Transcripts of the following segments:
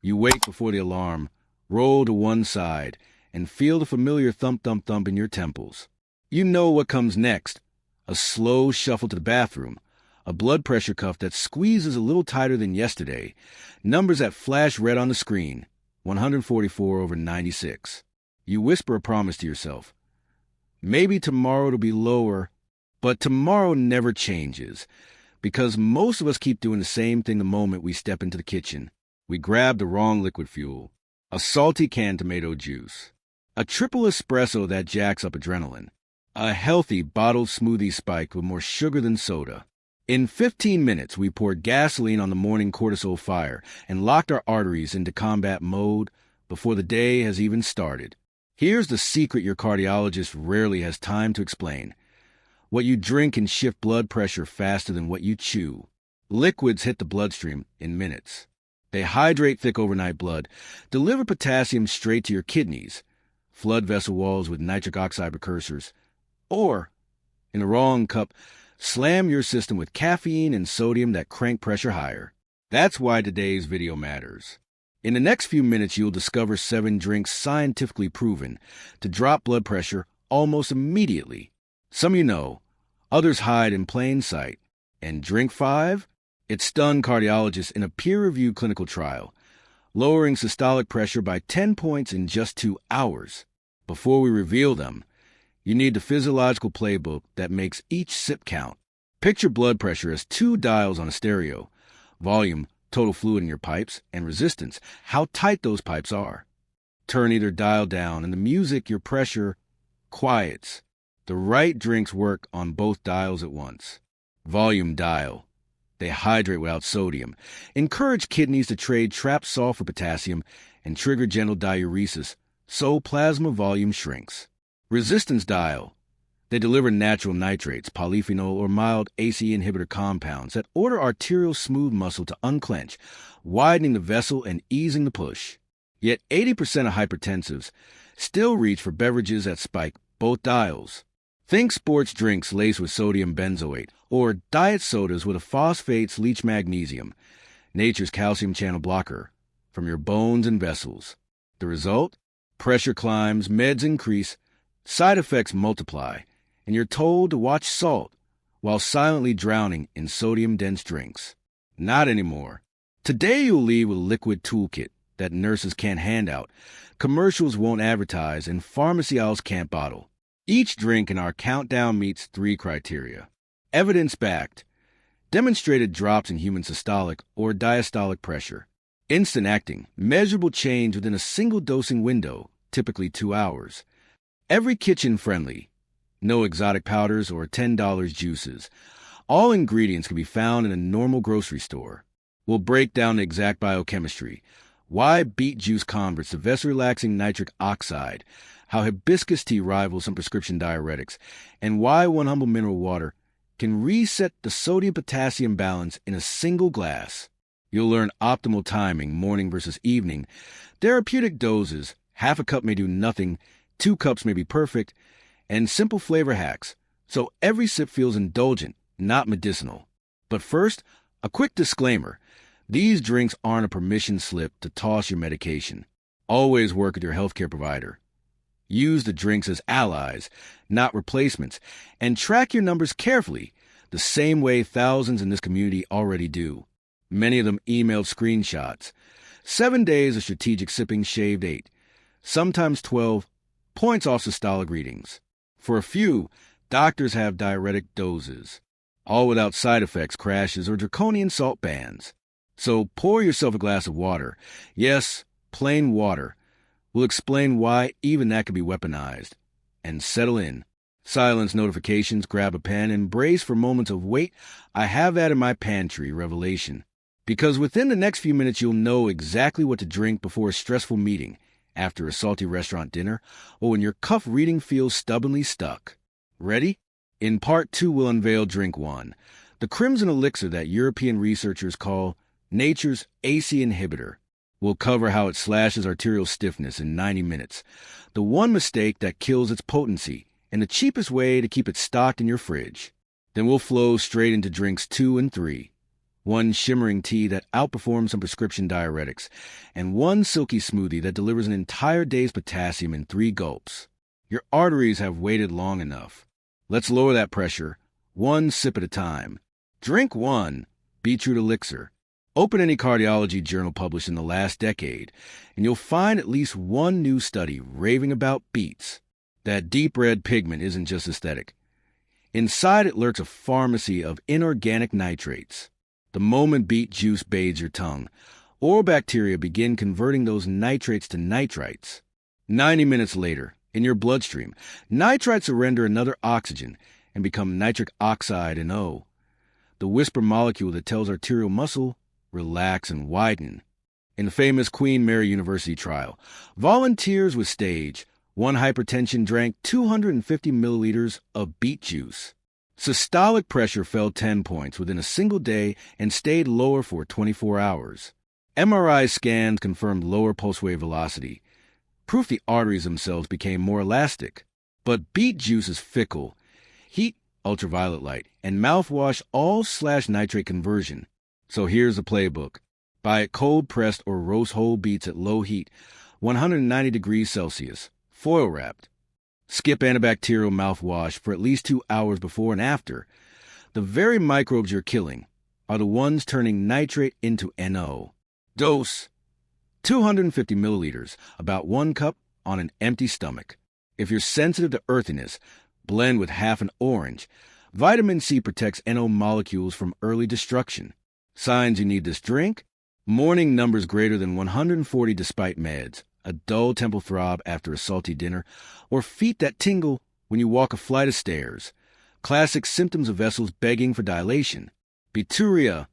You wake before the alarm, roll to one side, and feel the familiar thump-thump-thump in your temples. You know what comes next. A slow shuffle to the bathroom, a blood pressure cuff that squeezes a little tighter than yesterday, numbers that flash red on the screen, 144/96. You whisper a promise to yourself. Maybe tomorrow it'll be lower, but tomorrow never changes, because most of us keep doing the same thing the moment we step into the kitchen. We grab the wrong liquid fuel, a salty canned tomato juice, a triple espresso that jacks up adrenaline, a healthy bottled smoothie spiked with more sugar than soda. In 15 minutes, we poured gasoline on the morning cortisol fire and locked our arteries into combat mode before the day has even started. Here's the secret your cardiologist rarely has time to explain. What you drink can shift blood pressure faster than what you chew. Liquids hit the bloodstream in minutes. They hydrate thick overnight blood, deliver potassium straight to your kidneys, flood vessel walls with nitric oxide precursors, or, in the wrong cup, slam your system with caffeine and sodium that crank pressure higher. That's why today's video matters. In the next few minutes, you'll discover 7 drinks scientifically proven to drop blood pressure almost immediately. Some you know, others hide in plain sight. And drink 5? It stunned cardiologists in a peer-reviewed clinical trial, lowering systolic pressure by 10 points in just 2 hours. Before we reveal them, you need the physiological playbook that makes each sip count. Picture blood pressure as 2 dials on a stereo: volume, total fluid in your pipes, and resistance, how tight those pipes are. Turn either dial down, and the music, your pressure, quiets. The right drinks work on both dials at once. Volume dial. They hydrate without sodium, encourage kidneys to trade trapped salt for potassium, and trigger gentle diuresis, so plasma volume shrinks. Resistance dial. They deliver natural nitrates, polyphenol, or mild ACE inhibitor compounds that order arterial smooth muscle to unclench, widening the vessel and easing the push. Yet 80% of hypertensives still reach for beverages that spike both dials. Think sports drinks laced with sodium benzoate, or diet sodas with a phosphates leach magnesium, nature's calcium channel blocker, from your bones and vessels. The result? Pressure climbs, meds increase, side effects multiply, and you're told to watch salt while silently drowning in sodium-dense drinks. Not anymore. Today you'll leave with a liquid toolkit that nurses can't hand out, commercials won't advertise, and pharmacy aisles can't bottle. Each drink in our countdown meets 3 criteria. Evidence-backed. Demonstrated drops in human systolic or diastolic pressure. Instant acting. Measurable change within a single dosing window, typically 2 hours. Every kitchen friendly. No exotic powders or $10 juices. All ingredients can be found in a normal grocery store. We'll break down the exact biochemistry. Why beet juice converts to vessel-relaxing nitric oxide, how hibiscus tea rivals some prescription diuretics, and why one humble mineral water can reset the sodium-potassium balance in a single glass. You'll learn optimal timing, morning versus evening, therapeutic doses, half a cup may do nothing, 2 cups may be perfect, and simple flavor hacks, so every sip feels indulgent, not medicinal. But first, a quick disclaimer. These drinks aren't a permission slip to toss your medication. Always work with your healthcare provider. Use the drinks as allies, not replacements, and track your numbers carefully, the same way thousands in this community already do. Many of them emailed screenshots. 7 days of strategic sipping shaved 8, sometimes 12, points off systolic readings. For a few, doctors have diuretic doses, all without side effects, crashes, or draconian salt bans. So pour yourself a glass of water. Yes, plain water. We'll explain why even that can be weaponized. And settle in. Silence notifications, grab a pen, and brace for moments of wait, I have that in my pantry revelation. Because within the next few minutes you'll know exactly what to drink before a stressful meeting, after a salty restaurant dinner, or when your cuff reading feels stubbornly stuck. Ready? In part 2 we'll unveil drink 1, the crimson elixir that European researchers call nature's ACE inhibitor. We'll cover how it slashes arterial stiffness in 90 minutes, the one mistake that kills its potency, and the cheapest way to keep it stocked in your fridge. Then we'll flow straight into drinks 2 and 3. one shimmering tea that outperforms some prescription diuretics, and one silky smoothie that delivers an entire day's potassium in 3 gulps. Your arteries have waited long enough. Let's lower that pressure, one sip at a time. Drink 1 beetroot elixir. Open any cardiology journal published in the last decade, and you'll find at least one new study raving about beets. That deep red pigment isn't just aesthetic. Inside it lurks a pharmacy of inorganic nitrates. The moment beet juice bathes your tongue, oral bacteria begin converting those nitrates to nitrites. 90 minutes later, in your bloodstream, nitrites surrender another oxygen and become nitric oxide and O, the whisper molecule that tells arterial muscle, relax and widen. In the famous Queen Mary University trial, volunteers with stage 1 hypertension drank 250 milliliters of beet juice. Systolic pressure fell 10 points within a single day and stayed lower for 24 hours. MRI scans confirmed lower pulse wave velocity, proof the arteries themselves became more elastic. But beet juice is fickle. Heat, ultraviolet light, and mouthwash all slash nitrate conversion. So here's the playbook. Buy it cold-pressed or roast whole beets at low heat, 190 degrees Celsius, foil-wrapped. Skip antibacterial mouthwash for at least 2 hours before and after. The very microbes you're killing are the ones turning nitrate into NO. Dose: 250 milliliters, about 1 cup on an empty stomach. If you're sensitive to earthiness, blend with half an orange. Vitamin C protects NO molecules from early destruction. Signs you need this drink: morning numbers greater than 140 despite meds, a dull temple throb after a salty dinner, or feet that tingle when you walk a flight of stairs. Classic symptoms of vessels begging for dilation. Bituria,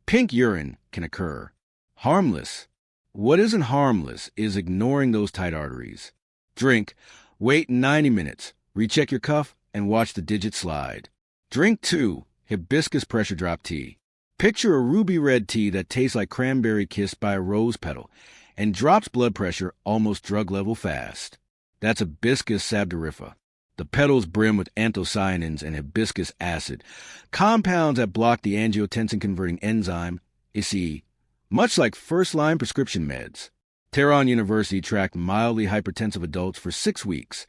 pink urine, can occur. Harmless. What isn't harmless is ignoring those tight arteries. Drink, wait 90 minutes, recheck your cuff, and watch the digits slide. Drink 2 hibiscus pressure drop tea. Picture a ruby red tea that tastes like cranberry kissed by a rose petal and drops blood pressure almost drug level fast. That's hibiscus sabdorifa. The petals brim with anthocyanins and hibiscus acid, compounds that block the angiotensin-converting enzyme, ICE, much like first-line prescription meds. Tehran University tracked mildly hypertensive adults for 6 weeks.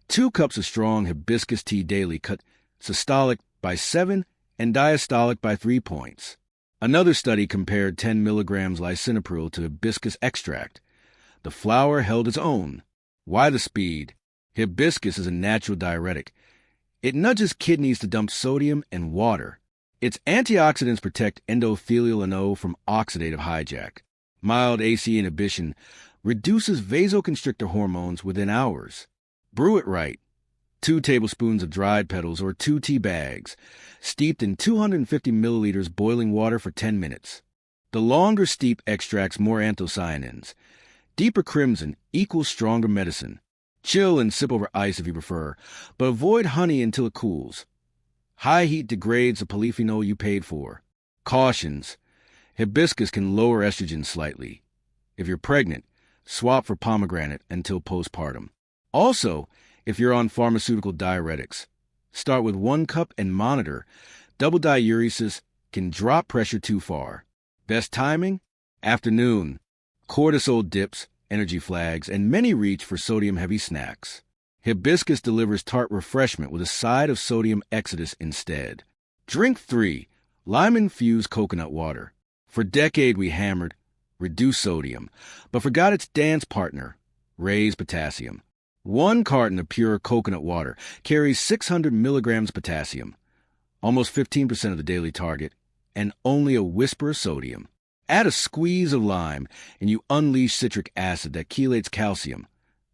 2 cups of strong hibiscus tea daily cut systolic by 7 and diastolic by 3 points. Another study compared 10 milligrams lisinopril to hibiscus extract. The flower held its own. Why the speed? Hibiscus is a natural diuretic. It nudges kidneys to dump sodium and water. Its antioxidants protect endothelial NO from oxidative hijack. Mild AC inhibition reduces vasoconstrictor hormones within hours. Brew it right. 2 tablespoons of dried petals or 2 tea bags, steeped in 250 milliliters boiling water for 10 minutes. The longer steep extracts more anthocyanins. Deeper crimson equals stronger medicine. Chill and sip over ice if you prefer, but avoid honey until it cools. High heat degrades the polyphenol you paid for. Cautions: hibiscus can lower estrogen slightly. If you're pregnant, swap for pomegranate until postpartum. Also, if you're on pharmaceutical diuretics, start with 1 cup and monitor. Double diuresis can drop pressure too far. Best timing? Afternoon. Cortisol dips, energy flags, and many reach for sodium-heavy snacks. Hibiscus delivers tart refreshment with a side of sodium exodus instead. Drink 3 lime-infused coconut water. For a decade we hammered, reduce sodium, but forgot its dance partner, raise potassium. 1 carton of pure coconut water carries 600 milligrams potassium, almost 15% of the daily target, and only a whisper of sodium. Add a squeeze of lime, and you unleash citric acid that chelates calcium,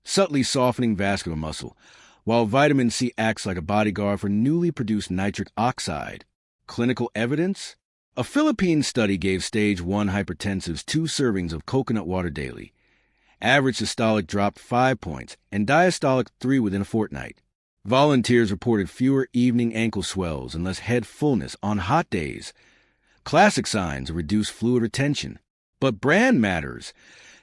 subtly softening vascular muscle, while vitamin C acts like a bodyguard for newly produced nitric oxide. Clinical evidence? A Philippine study gave stage 1 hypertensives 2 servings of coconut water daily. Average systolic dropped 5 points and diastolic 3 within a fortnight. Volunteers reported fewer evening ankle swells and less head fullness on hot days. Classic signs of reduced fluid retention. But brand matters.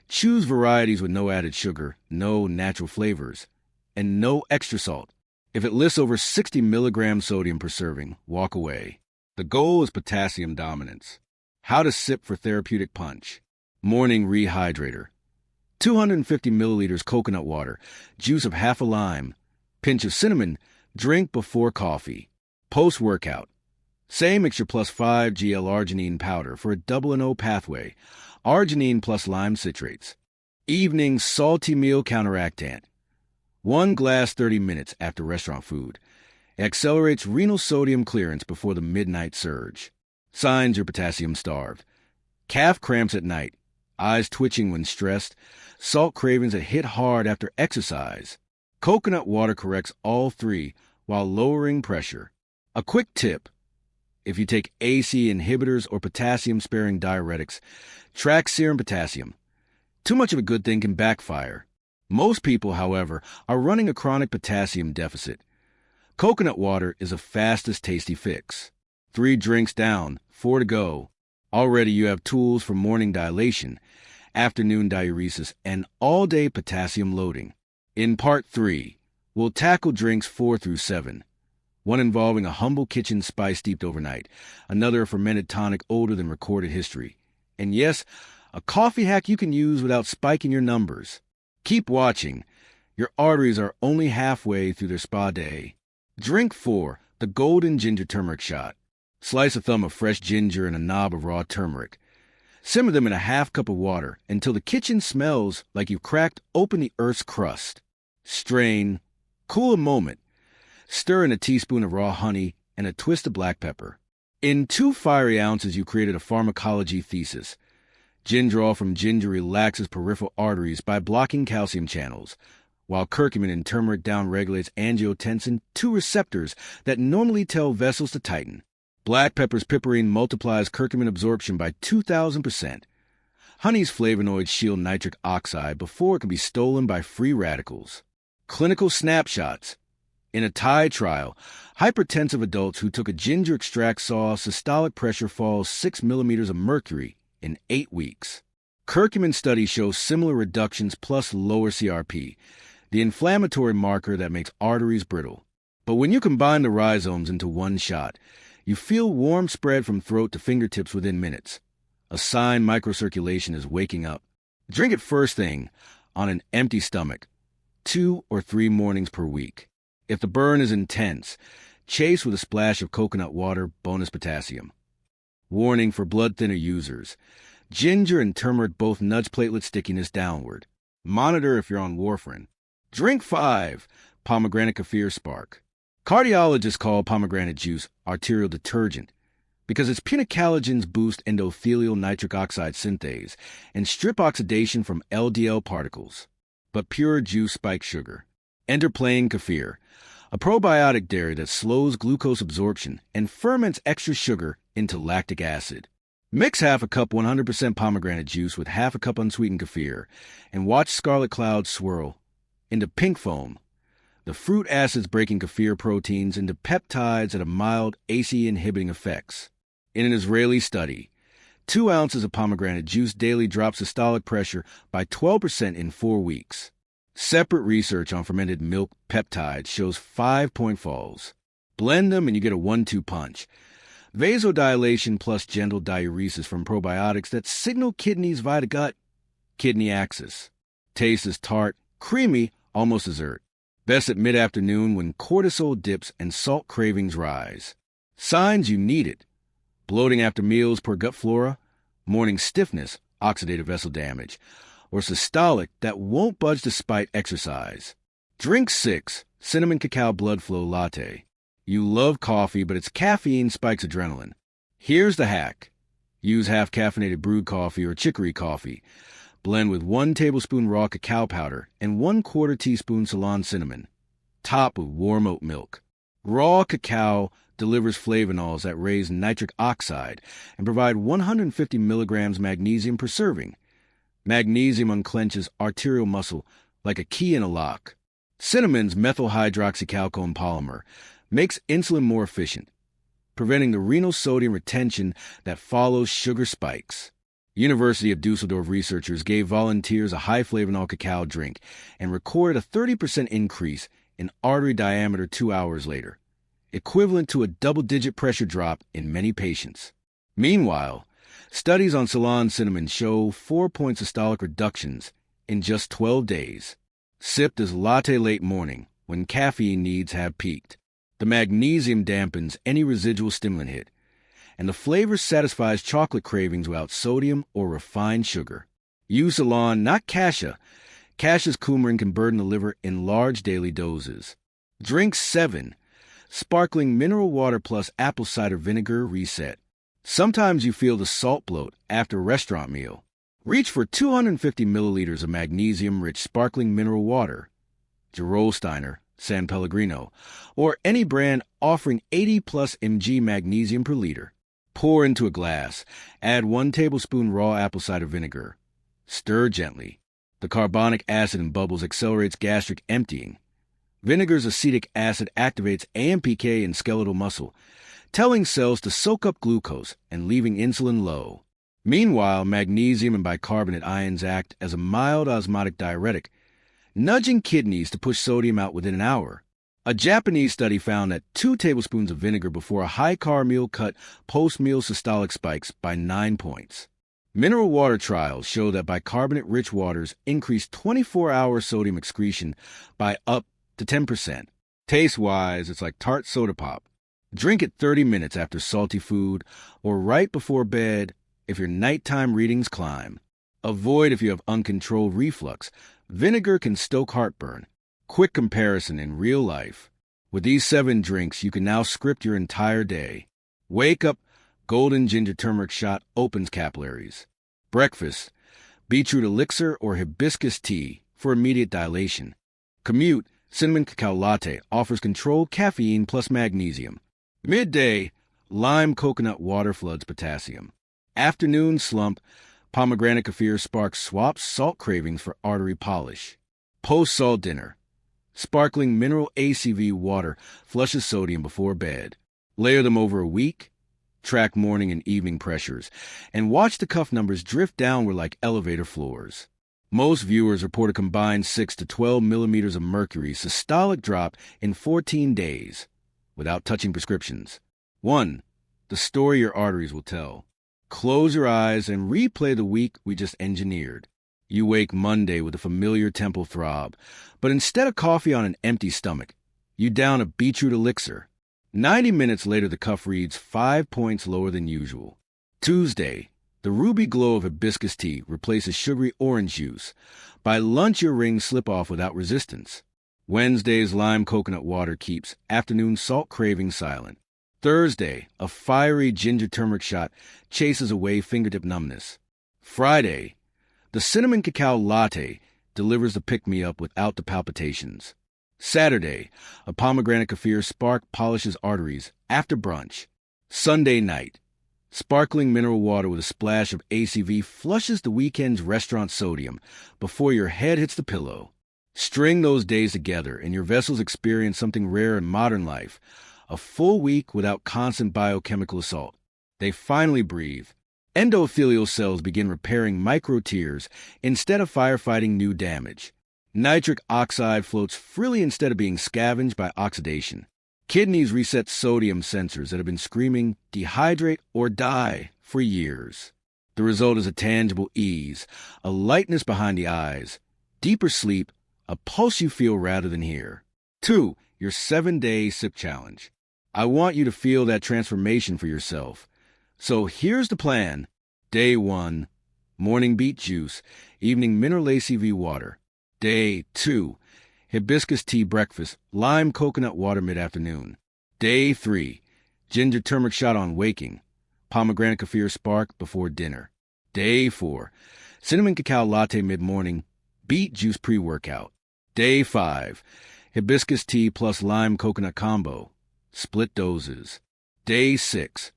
Choose varieties with no added sugar, no natural flavors, and no extra salt. If it lists over 60 milligrams sodium per serving, walk away. The goal is potassium dominance. How to sip for therapeutic punch. Morning rehydrator. 250 milliliters coconut water, juice of half a lime, pinch of cinnamon, drink before coffee. Post-workout. Same mixture plus 5 gl arginine powder for a double and O pathway. Arginine plus lime citrates. Evening salty meal counteractant. 1 glass 30 minutes after restaurant food. Accelerates renal sodium clearance before the midnight surge. Signs you're potassium starved. Calf cramps at night. Eyes twitching when stressed. Salt cravings that hit hard after exercise. Coconut water corrects all three while lowering pressure. A quick tip. If you take AC inhibitors or potassium-sparing diuretics, track serum potassium. Too much of a good thing can backfire. Most people, however, are running a chronic potassium deficit. Coconut water is a fastest tasty fix. 3 drinks down, 4 to go. Already you have tools for morning dilation, afternoon diuresis, and all-day potassium loading. In Part 3, we'll tackle drinks 4 through 7. One involving a humble kitchen spice steeped overnight, another a fermented tonic older than recorded history, and yes, a coffee hack you can use without spiking your numbers. Keep watching. Your arteries are only halfway through their spa day. Drink 4, the golden ginger turmeric shot. Slice a thumb of fresh ginger and a knob of raw turmeric. Simmer them in a half cup of water until the kitchen smells like you've cracked open the earth's crust. Strain. Cool a moment. Stir in a teaspoon of raw honey and a twist of black pepper. In 2 fiery ounces, you created a pharmacology thesis. Gingerol from ginger relaxes peripheral arteries by blocking calcium channels, while curcumin in turmeric downregulates angiotensin, 2 receptors that normally tell vessels to tighten. Black pepper's piperine multiplies curcumin absorption by 2,000%. Honey's flavonoids shield nitric oxide before it can be stolen by free radicals. Clinical snapshots. In a Thai trial, hypertensive adults who took a ginger extract saw systolic pressure fall 6 millimeters of mercury in 8 weeks. Curcumin studies show similar reductions plus lower CRP, the inflammatory marker that makes arteries brittle. But when you combine the rhizomes into one shot, you feel warm spread from throat to fingertips within minutes. A sign microcirculation is waking up. Drink it first thing, on an empty stomach, 2 or 3 mornings per week. If the burn is intense, chase with a splash of coconut water, bonus potassium. Warning for blood thinner users. Ginger and turmeric both nudge platelet stickiness downward. Monitor if you're on warfarin. Drink 5, pomegranate kefir spark. Cardiologists call pomegranate juice arterial detergent because its punicalagins boost endothelial nitric oxide synthase and strip oxidation from LDL particles. But pure juice spikes sugar. Enter plain kefir, a probiotic dairy that slows glucose absorption and ferments extra sugar into lactic acid. Mix half a cup 100% pomegranate juice with half a cup unsweetened kefir and watch scarlet clouds swirl into pink foam. The fruit acids breaking kefir proteins into peptides at a mild ACE-inhibiting effects. In an Israeli study, 2 ounces of pomegranate juice daily drops systolic pressure by 12% in 4 weeks. Separate research on fermented milk peptides shows 5-point falls. Blend them and you get a 1-2 punch. Vasodilation plus gentle diuresis from probiotics that signal kidneys via the gut. Kidney axis. Taste is tart, creamy, almost dessert. Best at mid-afternoon when cortisol dips and salt cravings rise. Signs you need it. Bloating after meals, poor gut flora. Morning stiffness, oxidative vessel damage. Or systolic that won't budge despite exercise. Drink 6, cinnamon cacao blood flow latte. You love coffee, but its caffeine spikes adrenaline. Here's the hack. Use half-caffeinated brewed coffee or chicory coffee. Blend with 1 tablespoon raw cacao powder and 1/4 teaspoon Ceylon cinnamon. Top with warm oat milk. Raw cacao delivers flavonols that raise nitric oxide and provide 150 milligrams magnesium per serving. Magnesium unclenches arterial muscle like a key in a lock. Cinnamon's methyl hydroxycalcone polymer makes insulin more efficient, preventing the renal sodium retention that follows sugar spikes. University of Dusseldorf researchers gave volunteers a high flavanol cacao drink and recorded a 30% increase in artery diameter 2 hours later, equivalent to a double-digit pressure drop in many patients. Meanwhile, Studies on Ceylon cinnamon show 4-point systolic reductions in just 12 days. Sipped as latte late morning when caffeine needs have peaked. The magnesium dampens any residual stimulant hit, and the flavor satisfies chocolate cravings without sodium or refined sugar. Use Ceylon, not cassia. Cassia's coumarin can burden the liver in large daily doses. Drink 7. Sparkling mineral water plus apple cider vinegar reset. Sometimes you feel the salt bloat after a restaurant meal. Reach for 250 milliliters of magnesium-rich sparkling mineral water, Gerolsteiner, San Pellegrino, or any brand offering 80-plus mg magnesium per liter. Pour into a glass. Add 1 tablespoon raw apple cider vinegar. Stir gently. The carbonic acid in bubbles accelerates gastric emptying. Vinegar's acetic acid activates AMPK in skeletal muscle, telling cells to soak up glucose and leaving insulin low. Meanwhile, magnesium and bicarbonate ions act as a mild osmotic diuretic, nudging kidneys to push sodium out within an hour. A Japanese study found that 2 tablespoons of vinegar before a high-carb meal cut post-meal systolic spikes by 9 points. Mineral water trials show that bicarbonate-rich waters increase 24-hour sodium excretion by up to 10%. Taste-wise, it's like tart soda pop. Drink it 30 minutes after salty food or right before bed if your nighttime readings climb. Avoid if you have uncontrolled reflux. Vinegar can stoke heartburn. Quick comparison in real life. With these 7 drinks, you can now script your entire day. Wake up, golden ginger turmeric shot opens capillaries. Breakfast, beetroot elixir or hibiscus tea for immediate dilation. Commute, cinnamon cacao latte offers controlled caffeine plus magnesium. Midday, lime coconut water floods potassium. Afternoon slump, pomegranate kefir sparks swaps salt cravings for artery polish. Post-salt dinner, sparkling mineral ACV water flushes sodium before bed. Layer them over a week, track morning and evening pressures, and watch the cuff numbers drift downward like elevator floors. Most viewers report a combined 6 to 12 millimeters of mercury systolic drop in 14 days, without touching prescriptions. 1. The story your arteries will tell. Close your eyes and replay the week we just engineered. You wake Monday with a familiar temple throb, but instead of coffee on an empty stomach, you down a beetroot elixir. 90 minutes later, the cuff reads 5 points lower than usual. Tuesday, the ruby glow of hibiscus tea replaces sugary orange juice. By lunch, your rings slip off without resistance. Wednesday's lime coconut water keeps afternoon salt craving silent. Thursday, a fiery ginger turmeric shot chases away fingertip numbness. Friday, the cinnamon cacao latte delivers the pick-me-up without the palpitations. Saturday, a pomegranate kefir spark polishes arteries after brunch. Sunday night, sparkling mineral water with a splash of ACV flushes the weekend's restaurant sodium before your head hits the pillow. String those days together and your vessels experience something rare in modern life, a full week without constant biochemical assault. They finally breathe. Endothelial cells begin repairing micro-tears instead of firefighting new damage. Nitric oxide floats freely instead of being scavenged by oxidation. Kidneys reset sodium sensors that have been screaming, dehydrate or die, for years. The result is a tangible ease, a lightness behind the eyes, deeper sleep, a pulse you feel rather than hear. 2. Your 7-day sip challenge. I want you to feel that transformation for yourself. So here's the plan. Day 1, morning beet juice, evening mineral ACV water. Day 2, hibiscus tea breakfast, lime coconut water mid-afternoon. Day 3, ginger turmeric shot on waking, pomegranate kefir spark before dinner. Day 4, cinnamon cacao latte mid-morning, beet juice pre-workout. Day 5, hibiscus tea plus lime coconut combo, split doses. Day 6,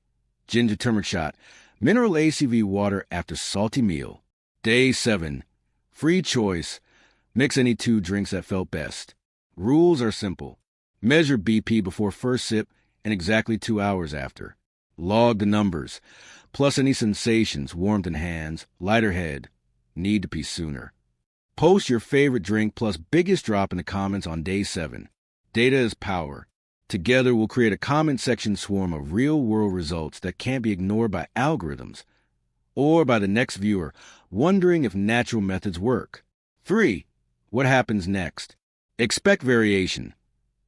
ginger turmeric shot, mineral ACV water after salty meal. Day 7, free choice, mix any 2 drinks that felt best. Rules are simple. Measure BP before first sip and exactly 2 hours after. Log the numbers, plus any sensations, warmth in hands, lighter head, need to pee sooner. Post your favorite drink plus biggest drop in the comments on day 7. Data is power. Together, we'll create a comment section swarm of real-world results that can't be ignored by algorithms or by the next viewer wondering if natural methods work. 3. What happens next? Expect variation.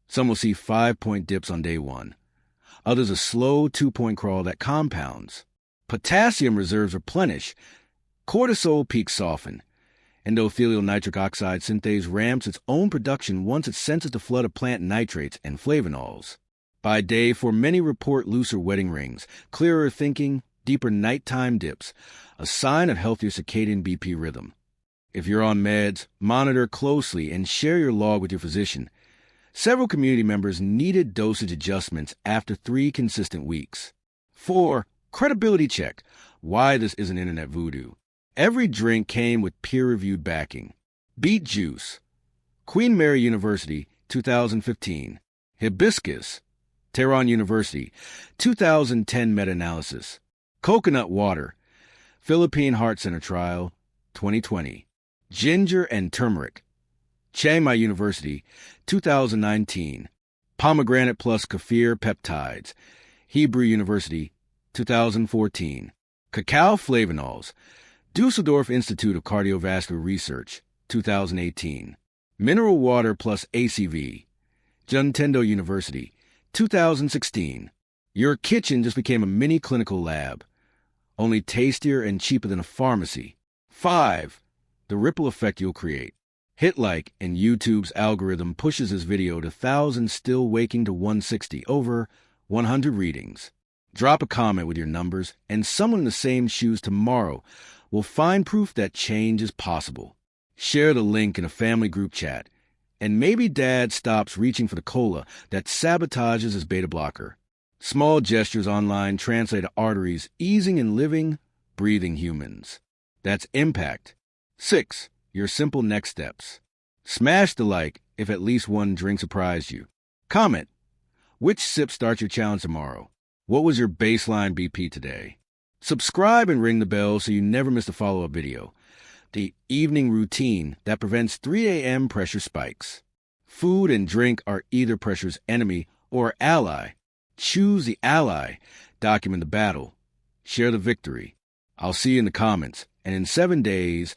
Some will see 5-point dips on day 1. Others a slow 2-point crawl that compounds. Potassium reserves replenish. Cortisol peaks soften. Endothelial nitric oxide synthase ramps its own production once it senses the flood of plant nitrates and flavonols. By day 4, many report looser wedding rings, clearer thinking, deeper nighttime dips, a sign of healthier circadian BP rhythm. If you're on meds, monitor closely and share your log with your physician. Several community members needed dosage adjustments after 3 consistent weeks. 4. Credibility check. Why this isn't internet voodoo. Every drink came with peer-reviewed backing. Beet juice. Queen Mary University, 2015. Hibiscus. Tehran University, 2010 meta-analysis. Coconut water. Philippine Heart Center trial, 2020. Ginger and turmeric. Chiang Mai University, 2019. Pomegranate plus kaffir peptides. Hebrew University, 2014. Cacao flavonols. Dusseldorf Institute of Cardiovascular Research, 2018. Mineral water plus ACV. Juntendo University, 2016. Your kitchen just became a mini clinical lab, only tastier and cheaper than a pharmacy. 5. The ripple effect you'll create. Hit like, and YouTube's algorithm pushes this video to thousands still waking to 160, over 100 readings. Drop a comment with your numbers, and someone in the same shoes tomorrow will find proof that change is possible. Share the link in a family group chat, and maybe Dad stops reaching for the cola that sabotages his beta blocker. Small gestures online translate to arteries easing and living, breathing humans. That's impact. 6. Your simple next steps. Smash the like if at least one drink surprised you. Comment. Which sip starts your challenge tomorrow? What was your baseline BP today? Subscribe and ring the bell so you never miss a follow-up video. The evening routine that prevents 3 a.m. pressure spikes. Food and drink are either pressure's enemy or ally. Choose the ally. Document the battle. Share the victory. I'll see you in the comments, and in 7 days,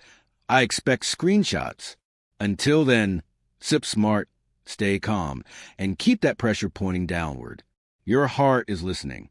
I expect screenshots. Until then, sip smart, stay calm, and keep that pressure pointing downward. Your heart is listening.